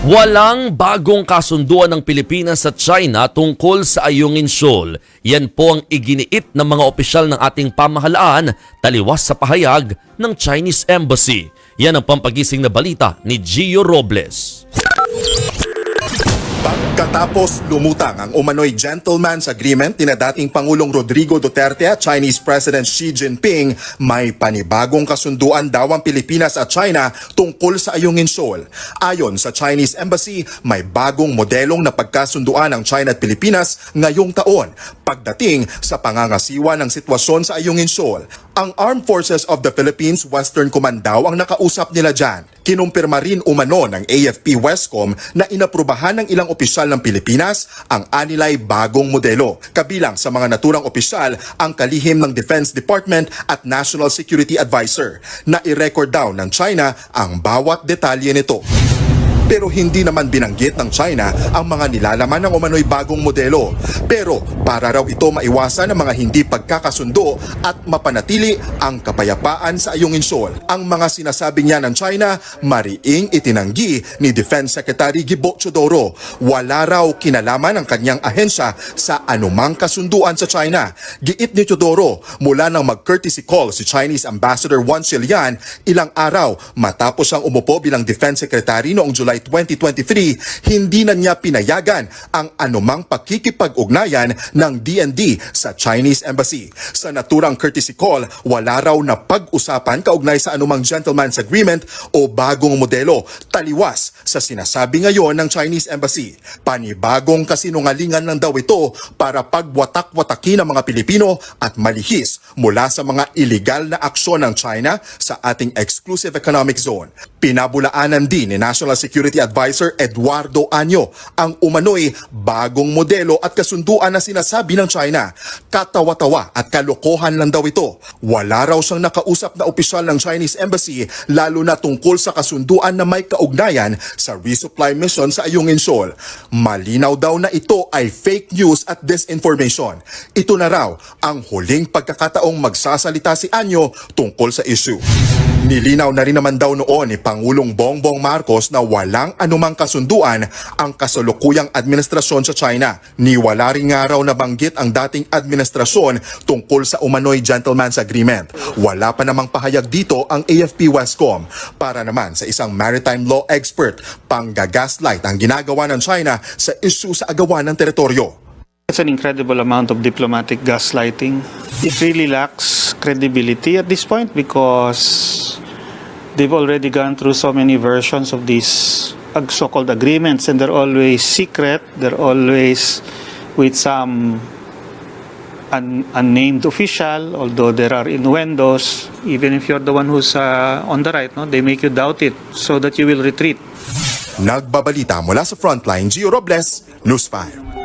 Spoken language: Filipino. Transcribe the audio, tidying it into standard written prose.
Walang bagong kasunduan ng Pilipinas sa China tungkol sa Ayungin Shoal. Yan po ang iginiit ng mga opisyal ng ating pamahalaan taliwas sa pahayag ng Chinese Embassy. Yan ang pampagising na balita ni Gio Robles. Pagkatapos lumutang ang umano'y gentleman's agreement ni dating Pangulong Rodrigo Duterte at Chinese President Xi Jinping, may panibagong kasunduan daw ang Pilipinas at China tungkol sa Ayungin Shoal. Ayon sa Chinese Embassy, may bagong modelong na pagkasunduan ng China at Pilipinas ngayong taon pagdating sa pangangasiwa ng sitwasyon sa Ayungin Shoal. Ang Armed Forces of the Philippines Western Command daw ang nakausap nila dyan. Kinumpirma rin umano ng AFP Westcom na inaprubahan ng ilang opisyal ng Pilipinas ang anilay bagong modelo. Kabilang sa mga naturang opisyal ang kalihim ng Defense Department at National Security Advisor na i-record daw ng China ang bawat detalye nito. Pero hindi naman binanggit ng China ang mga nilalaman ng umano'y bagong modelo. Pero para raw ito maiwasan ang mga hindi pagkakasundo at mapanatili ang kapayapaan sa Ayungin Shoal. Ang mga sinasabi niya ng China, mariing itinanggi ni Defense Secretary Gibo Teodoro. Wala raw kinalaman ang kanyang ahensya sa anumang kasunduan sa China. Giit ni Teodoro, mula nang mag-courtesy call si Chinese Ambassador Wang Xilian ilang araw matapos ang umupo bilang Defense Secretary noong July 2023, hindi na niya pinayagan ang anumang pakikipag-ugnayan ng DND sa Chinese Embassy. Sa naturang courtesy call, wala raw na pag-usapan kaugnay sa anumang gentleman's agreement o bagong modelo, taliwas sa sinasabi ngayon ng Chinese Embassy. Panibagong kasinungalingan lang daw ito para pagwatak-watakin ng mga Pilipino at malihis mula sa mga iligal na aksyon ng China sa ating exclusive economic zone. Pinabulaanan din ni National Security Advisor Eduardo Año ang umano'y bagong modelo at kasunduan na sinasabi ng China. Katawa-tawa at kalokohan lang daw ito. Wala raw siyang nakausap na opisyal ng Chinese Embassy lalo na tungkol sa kasunduan na may kaugnayan sa resupply mission sa Ayungin Shoal. Malinaw daw na ito ay fake news at disinformation. Ito na raw ang huling pagkakataong magsasalita si Año tungkol sa issue. Nilinaw na rin naman daw noon ni Pangulong Bongbong Marcos na walang anumang kasunduan ang kasalukuyang administrasyon sa China. Niwala rin nga raw nabanggit ang dating administrasyon tungkol sa umano'y gentleman's agreement. Wala pa namang pahayag dito ang AFP Westcom. Para naman sa isang maritime law expert, panggagaslight ang ginagawa ng China sa issue sa agawan ng teritoryo. It's an incredible amount of diplomatic gaslighting. It really lacks credibility at this point because they've already gone through so many versions of these so-called agreements, and they're always secret, they're always with some unnamed official, although there are innuendos. Even if you're the one who's on the right, no, they make you doubt it so that you will retreat. Nagbabalita mula sa Frontline, Gio Robles, News 5.